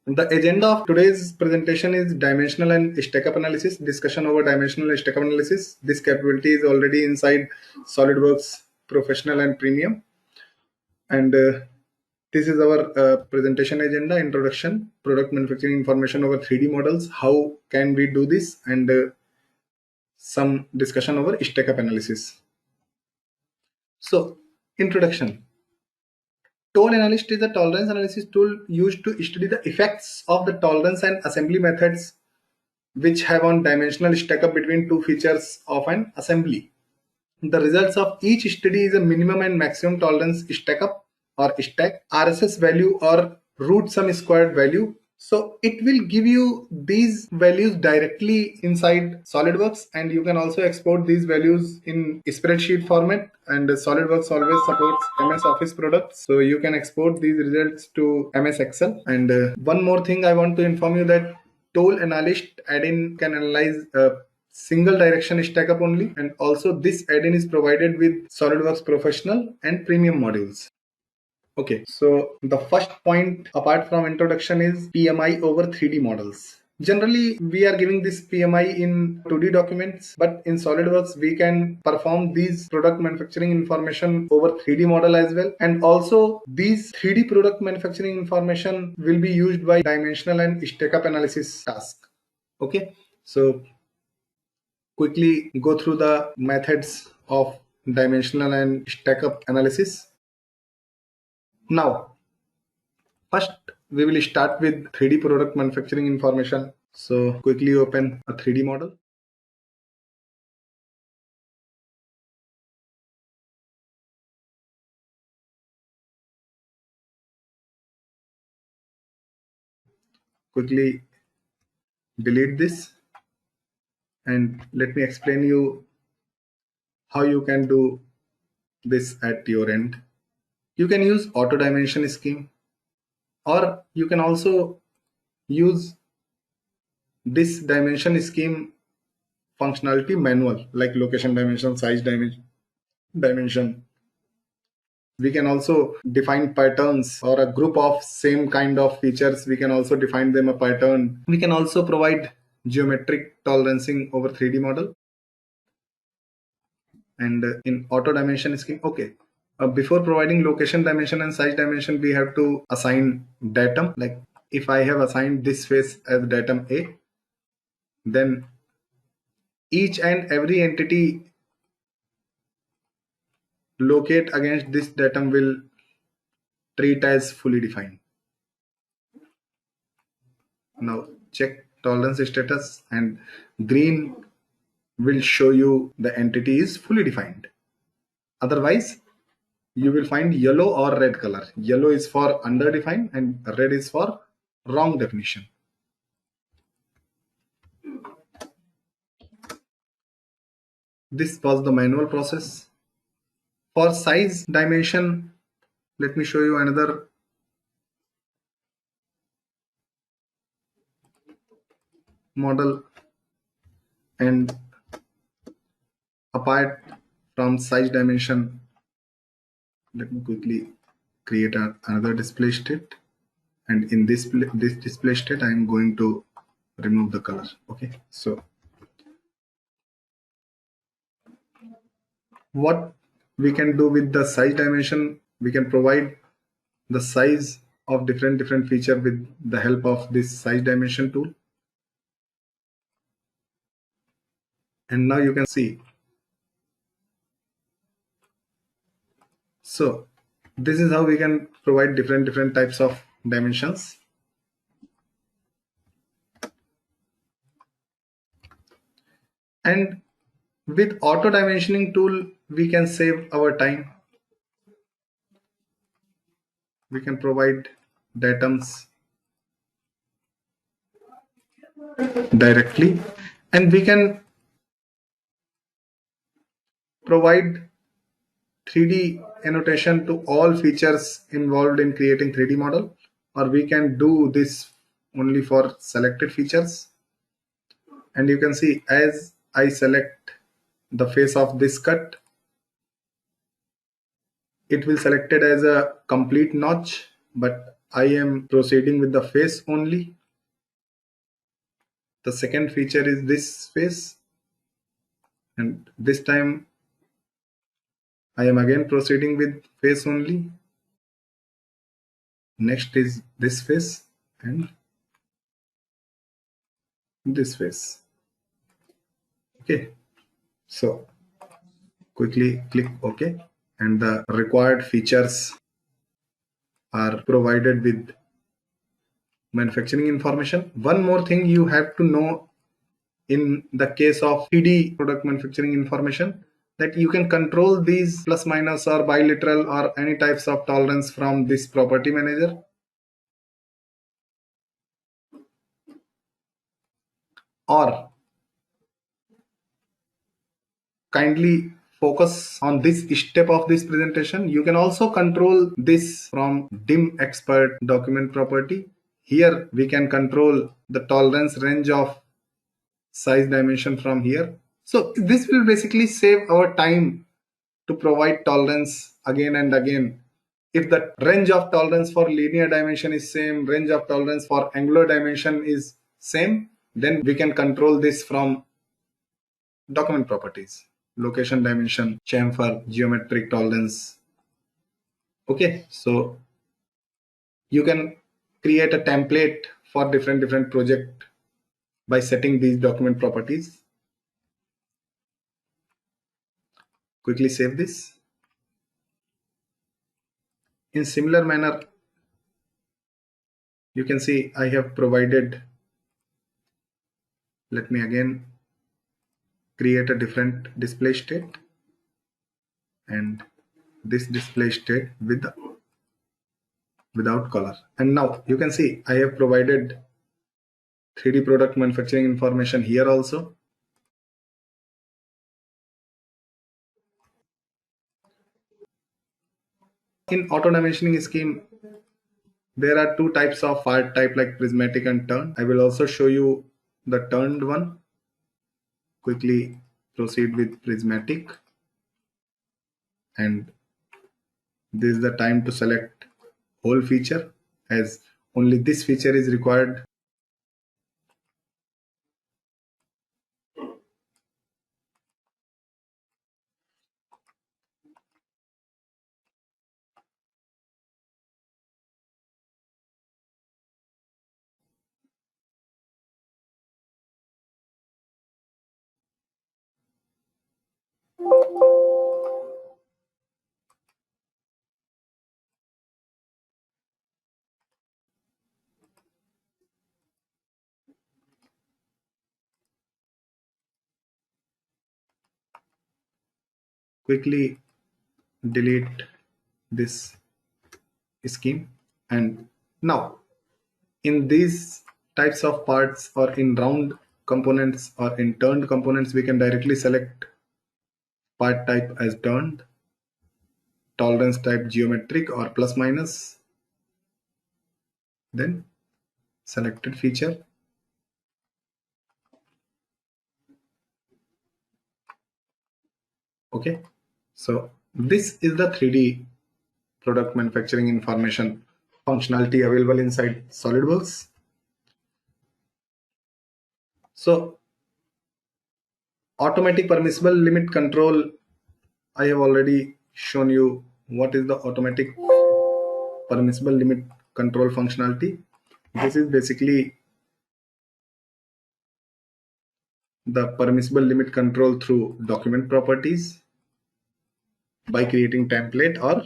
The agenda of today's presentation is dimensional and stack-up analysis, discussion over dimensional and stack-up analysis. This capability is already inside SolidWorks Professional and Premium. And this is our presentation agenda: introduction, product manufacturing information over 3D models, how can we do this, and some discussion over stack-up analysis. So, introduction. Toll analyst is a tolerance analysis tool used to study the effects of the tolerance and assembly methods which have on dimensional stack-up between two features of an assembly. The results of each study is a minimum and maximum tolerance stack-up or stack, RSS value or root sum squared value. So it will give you these values directly inside SolidWorks, and you can also export these values in spreadsheet format, and SolidWorks always supports MS Office products, so you can export these results to MS Excel. And one more thing I want to inform you that Toll Analyst add-in can analyze single direction stack up only, and also this add-in is provided with SolidWorks Professional and Premium modules. Okay, so the first point apart from introduction is PMI over 3D models. Generally, we are giving this PMI in 2D documents, but in SolidWorks, we can perform these product manufacturing information over 3D model as well. And also, these 3D product manufacturing information will be used by dimensional and stack-up analysis task. Okay, so quickly go through the methods of dimensional and stack-up analysis. Now, first we will start with 3D product manufacturing information. So quickly open a 3D model. Quickly delete this and let me explain you how you can do this at your end. You can use auto dimension scheme, or you can also use this dimension scheme functionality manual, like location dimension, size dimension. We can also define patterns or a group of same kind of features. We can also define them a pattern. We can also provide geometric tolerancing over 3D model. And in auto dimension scheme, okay, before providing location dimension and size dimension, we have to assign datum. Like if I have assigned this face as datum A, then each and every entity locate against this datum will treat as fully defined. Now check tolerance status, and green will show you the entity is fully defined. Otherwise, you will find yellow or red color. Yellow is for underdefined and red is for wrong definition. This was the manual process. For size dimension, let me show you another model. And apart from size dimension, let me quickly create another display state. And in this display state, I am going to remove the color. Okay, so what we can do with the size dimension, we can provide the size of different feature with the help of this size dimension tool. And now you can see. So this is how we can provide different types of dimensions. And with auto dimensioning tool, we can save our time. We can provide datums directly, and we can provide 3D annotation to all features involved in creating 3D model, or we can do this only for selected features. And you can see, as I select the face of this cut, it will selected as a complete notch, but I am proceeding with the face only. The second feature is this face, and this time I am again proceeding with face only. Next is this face and this face. Okay, so quickly click OK, and the required features are provided with manufacturing information. One more thing you have to know in the case of 3D product manufacturing information, that you can control these plus minus or bilateral or any types of tolerance from this property manager, or kindly focus on this step of this presentation. You can also control this from dim expert document property. Here we can control the tolerance range of size dimension from here. So this will basically save our time to provide tolerance again and again. If the range of tolerance for linear dimension is same, range of tolerance for angular dimension is same, then we can control this from document properties, location dimension, chamfer, geometric tolerance. Okay, so you can create a template for different project by setting these document properties. Quickly save this. In similar manner, you can see I have provided, let me again create a different display state, and this display state without color. And now you can see I have provided 3D product manufacturing information here also. In auto dimensioning scheme, there are two types of part type like prismatic and turned. I will also show you the turned one. Quickly proceed with prismatic, and this is the time to select whole feature, as only this feature is required. Quickly delete this scheme, and now in these types of parts, or in round components or in turned components, we can directly select part type as turned, tolerance type geometric or plus minus, then selected feature. Okay, so this is the 3D product manufacturing information functionality available inside SolidWorks. So automatic permissible limit control, I have already shown you what is the automatic permissible limit control functionality. This is basically the permissible limit control through document properties by creating template or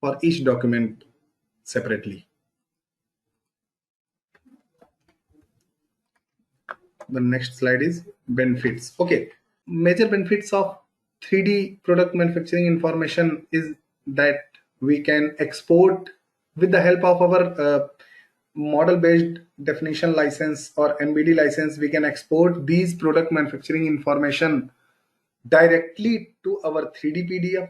for each document separately. The next slide is benefits. Okay, major benefits of 3D product manufacturing information is that we can export with the help of our model based definition license or MBD license. We can export these product manufacturing information directly to our 3D PDF,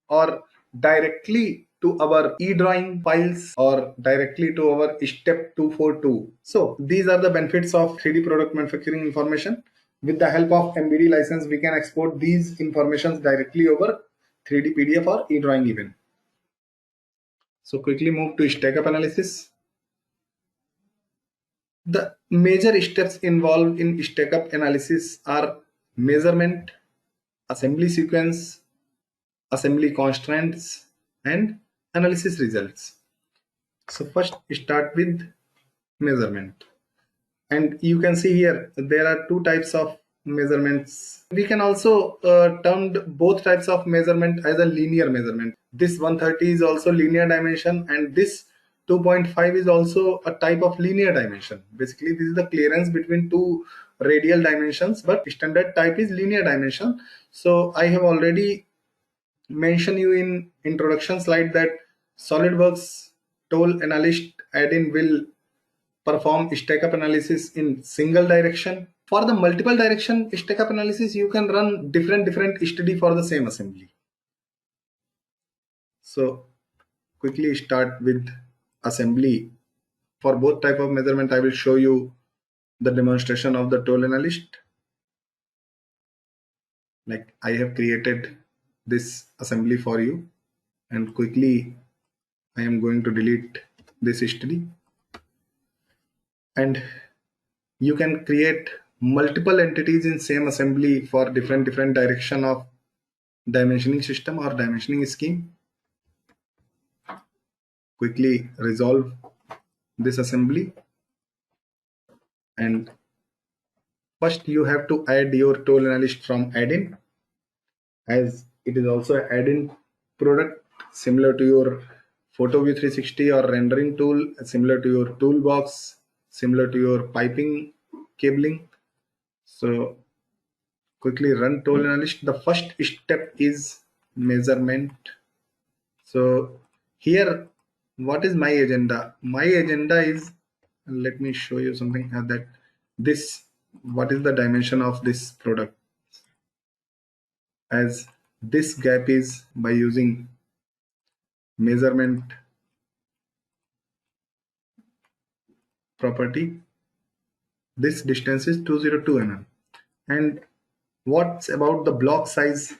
or directly to our e-drawing files, or directly to our step 242. So these are the benefits of 3D product manufacturing information. With the help of MBD license, we can export these informations directly over 3D PDF or e-drawing even. So quickly move to stack up analysis. The major steps involved in stack up analysis are measurement, assembly sequence, assembly constraints, and analysis results. So first start with measurement. And you can see here there are two types of measurements. We can also term both types of measurement as a linear measurement. This 130 is also linear dimension, and this 2.5 is also a type of linear dimension. Basically, this is the clearance between two radial dimensions, but standard type is linear dimension. So I have already mentioned you in introduction slide that SolidWorks tool analyst add-in will perform stack up analysis in single direction. For the multiple direction stack up analysis, you can run different study for the same assembly. So quickly start with assembly. For both type of measurement, I will show you the demonstration of the tool analyst. Like I have created this assembly for you, and quickly I am going to delete this study. And you can create multiple entities in same assembly for different direction of dimensioning system or dimensioning scheme. Quickly resolve this assembly, and first you have to add your tool analyst from add-in, as it is also an add-in product similar to your PhotoView 360 or rendering tool, similar to your toolbox, similar to your piping cabling. So quickly run tool analyst. The first step is measurement. So here, what is my agenda? My agenda is, let me show you something that this, what is the dimension of this product, as this gap is by using measurement property. This distance is 202 mm. And what's about the block size?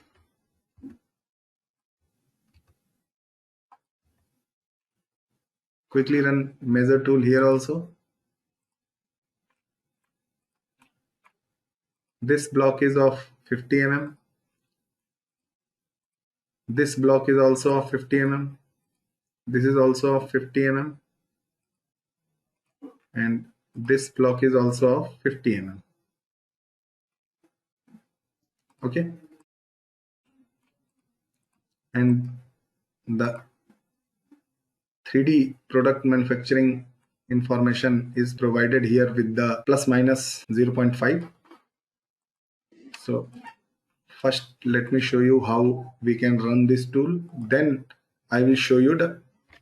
Quickly run measure tool here also. This block is of 50 mm. This block is also of 50 mm. This is also of 50 mm. And this block is also of 50 mm. Okay. And the 3D product manufacturing information is provided here with the plus minus 0.5. So first let me show you how we can run this tool, then I will show you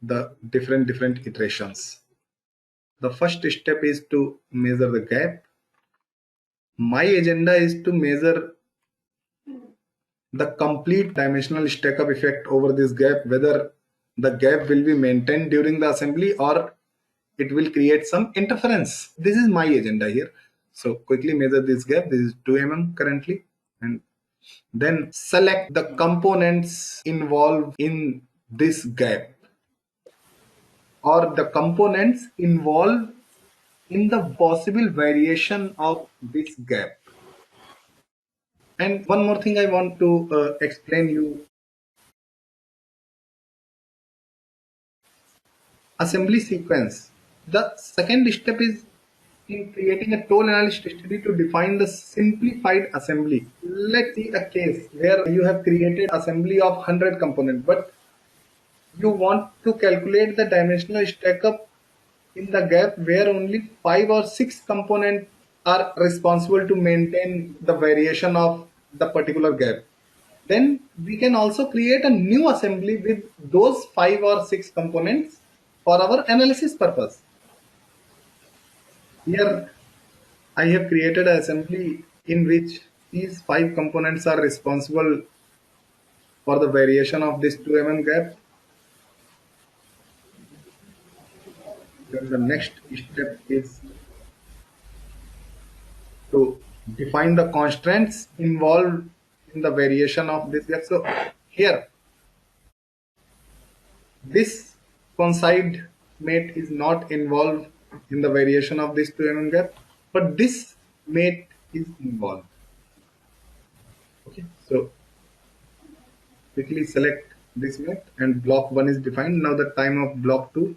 the different iterations. The first step is to measure the gap. My agenda is to measure the complete dimensional stack up effect over this gap, whether the gap will be maintained during the assembly or it will create some interference. This is my agenda here. So quickly measure this gap. This is 2 mm currently, and then select the components involved in this gap or the components involved in the possible variation of this gap. And one more thing I want to explain you. Assembly sequence. The second step is in creating a tool analyst study to define the simplified assembly. Let's see a case where you have created assembly of 100 components, but you want to calculate the dimensional stack up in the gap where only 5 or 6 components are responsible to maintain the variation of the particular gap. Then we can also create a new assembly with those 5 or 6 components for our analysis purpose. Here I have created an assembly in which these 5 components are responsible for the variation of this 2 mm gap. Then the next step is to define the constraints involved in the variation of this gap. So here, this coincide mate is not involved in the variation of this 2 gap, but this mate is involved. Okay, so quickly select this mate and block 1 is defined. Now the time of block 2.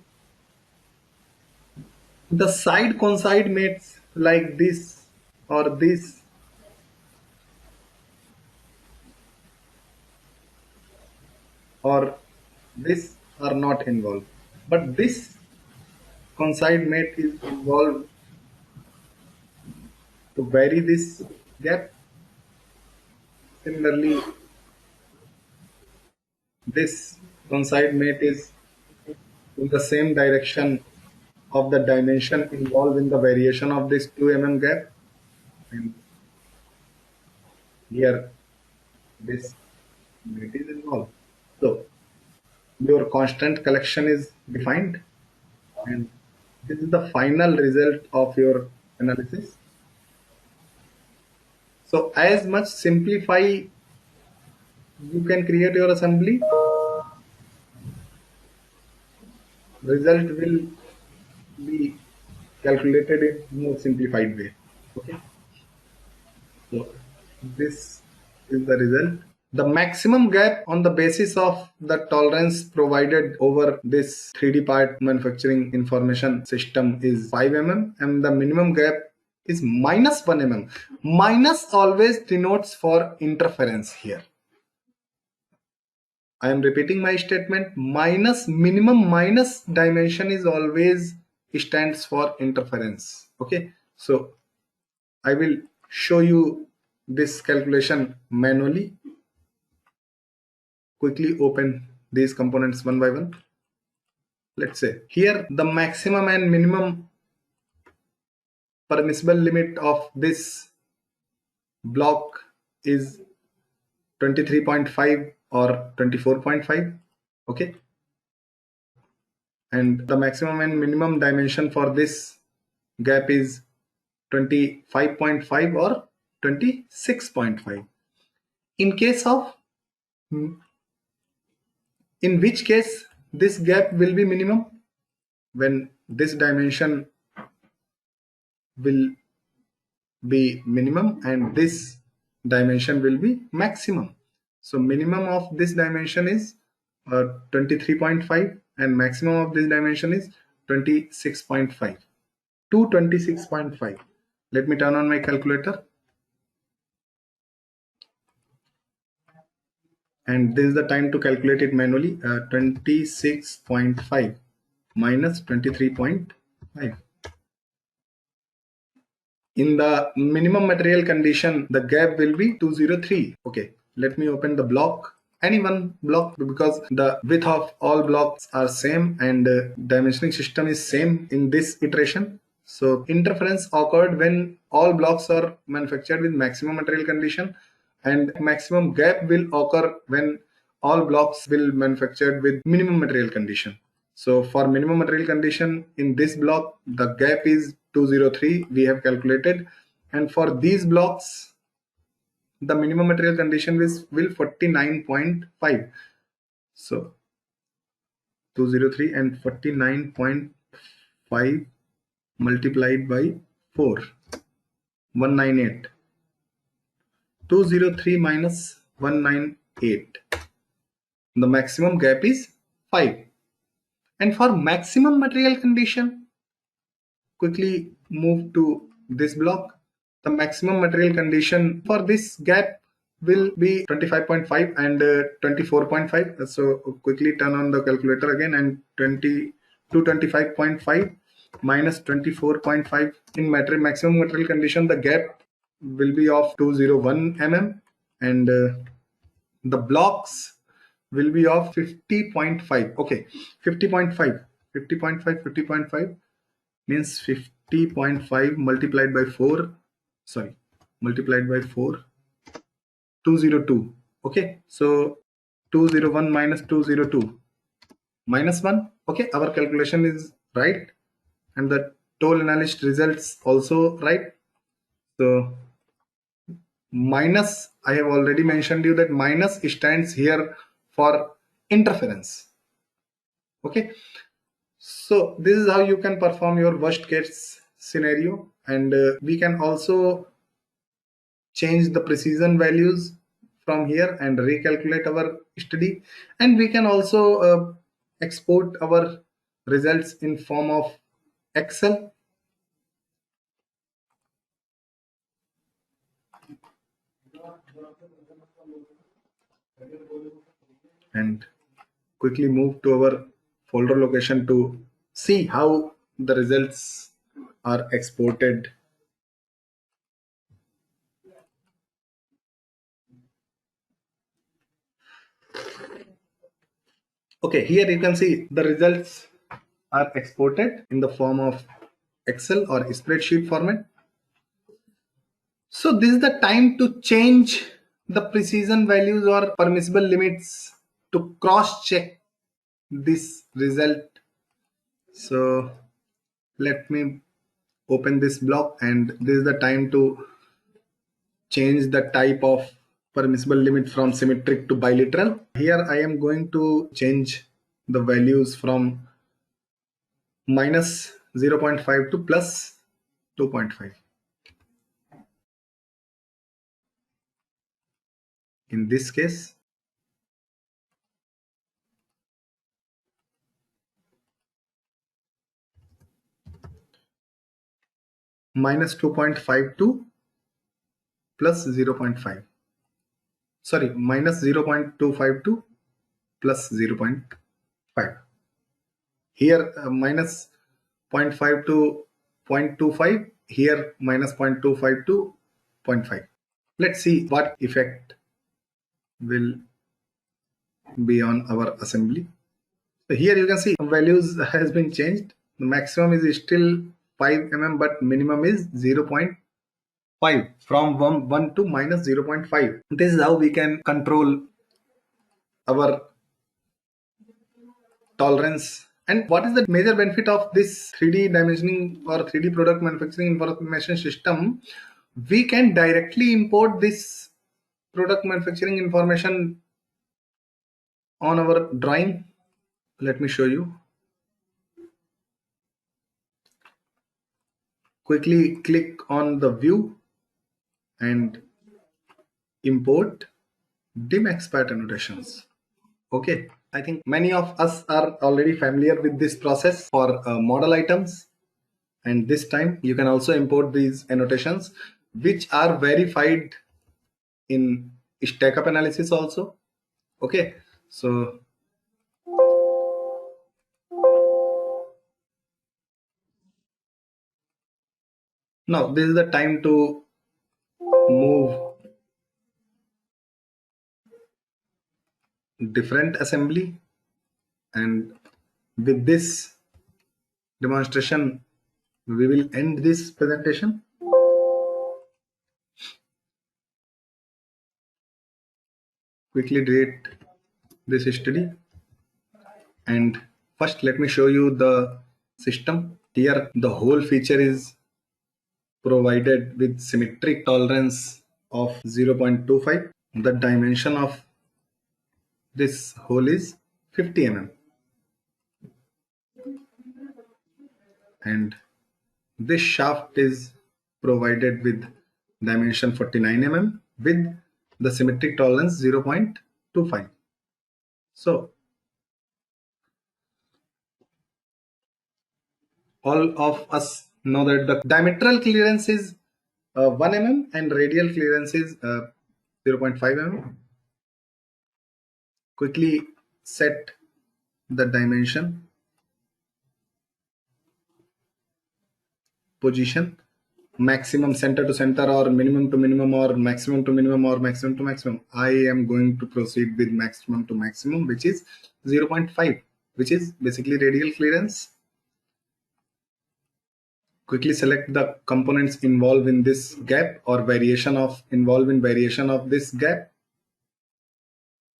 The side coincide mates like this or this or this are not involved, but this coincide mate is involved to vary this gap. Similarly, this coincide mate is in the same direction of the dimension involved in the variation of this 2 gap, and here this mate is involved. So your constant collection is defined, and this is the final result of your analysis. So as much simplify you can create your assembly, result will be calculated in more simplified way. Okay, so this is the result. The maximum gap on the basis of the tolerance provided over this 3D part manufacturing information system is 5 mm, and the minimum gap is minus 1 mm. Minus always denotes for interference here. I am repeating my statement. Minus, minimum minus dimension is always stands for interference. Okay, so I will show you this calculation manually. Quickly open these components one by one. Let's say here the maximum and minimum permissible limit of this block is 23.5 or 24.5. Okay, and the maximum and minimum dimension for this gap is 25.5 or 26.5. In case of, in which case this gap will be minimum, when this dimension will be minimum and this dimension will be maximum. So minimum of this dimension is 23.5 and maximum of this dimension is 26.5 to 26.5. Let me turn on my calculator, and this is the time to calculate it manually. 26.5 minus 23.5. In the minimum material condition, the gap will be 203. Okay, let me open the block, any one block, because the width of all blocks are same and dimensioning system is same in this iteration. So interference occurred when all blocks are manufactured with maximum material condition, and maximum gap will occur when all blocks will manufactured with minimum material condition. So for minimum material condition in this block, the gap is 203 we have calculated, and for these blocks the minimum material condition will 49.5. So 203 and 49.5 multiplied by 4, 198. 203 minus 198, the maximum gap is 5. And for maximum material condition, quickly move to this block. The maximum material condition for this gap will be 25.5 and 24.5. So quickly turn on the calculator again, and 225.5 minus 24.5. In maximum material condition, the gap will be of 201 mm, and the blocks will be of 50.5. Okay, 50.5 means 50.5 multiplied by 4, sorry, multiplied by 4, 202. Okay, so 201 minus 202 minus 1. Okay, our calculation is right, and the toll analyst results also right. So minus, I have already mentioned you that minus stands here for interference. Okay, So this is how you can perform your worst case scenario, and we can also change the precision values from here and recalculate our study, and we can also export our results in form of Excel. And quickly move to our folder location to see how the results are exported. Okay, here you can see the results are exported in the form of Excel or spreadsheet format. So this is the time to change the precision values or permissible limits to cross check this result. So let me open this block, and this is the time to change the type of permissible limit from symmetric to bilateral. Here I am going to change the values from minus 0.5 to plus 2.5. In this case, minus 2.5 to plus 0.5. Sorry, minus 0.25 to plus 0.5. Here minus 0.5 to 0.25. Here minus 0.25 to 0.5. Let's see what effect will be on our assembly. So here you can see values has been changed. The maximum is still 5 mm, but minimum is 0.5, from 1 to minus 0.5. This is how we can control our tolerance. And what is the major benefit of this 3D dimensioning or 3D product manufacturing information system? We can directly import this product manufacturing information on our drawing. Let me show you. Quickly click on the view and import dim expat annotations. Okay, I think many of us are already familiar with this process for model items, and this time you can also import these annotations which are verified in stack up analysis also. Okay, so now this is the time to move different assembly, and with this demonstration we will end this presentation. Quickly delete this study, and first let me show you the system. Here the whole feature is provided with symmetric tolerance of 0.25. The dimension of this hole is 50 mm, and this shaft is provided with dimension 49 mm with the symmetric tolerance 0.25. So all of us know that the diametral clearance is 1 mm and radial clearance is 0.5 mm. Quickly set the dimension, position, maximum center to center or minimum to minimum or maximum to minimum or maximum to maximum. I am going to proceed with maximum to maximum, which is 0.5, which is basically radial clearance. Quickly select the components involved in this gap or involved in variation of this gap.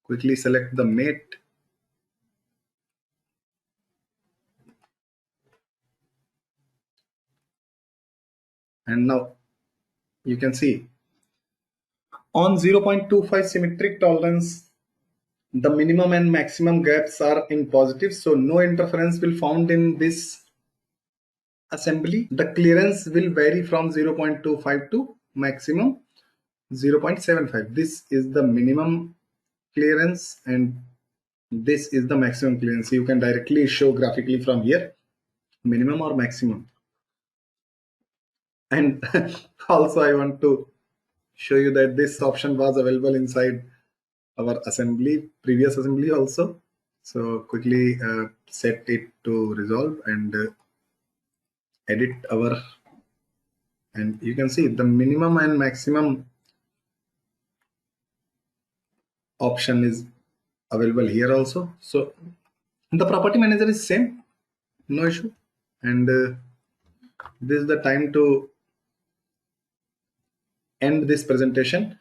Quickly select the mate. And now you can see on 0.25 symmetric tolerance the minimum and maximum gaps are in positive, so no interference will found in this assembly. The clearance will vary from 0.25 to maximum 0.75. This is the minimum clearance and this is the maximum clearance. You can directly show graphically from here, minimum or maximum. And also I want to show you that this option was available inside our assembly, previous assembly also. So quickly set it to resolve and edit our, and you can see the minimum and maximum option is available here also. So the property manager is same, no issue. And this is the time to end this presentation.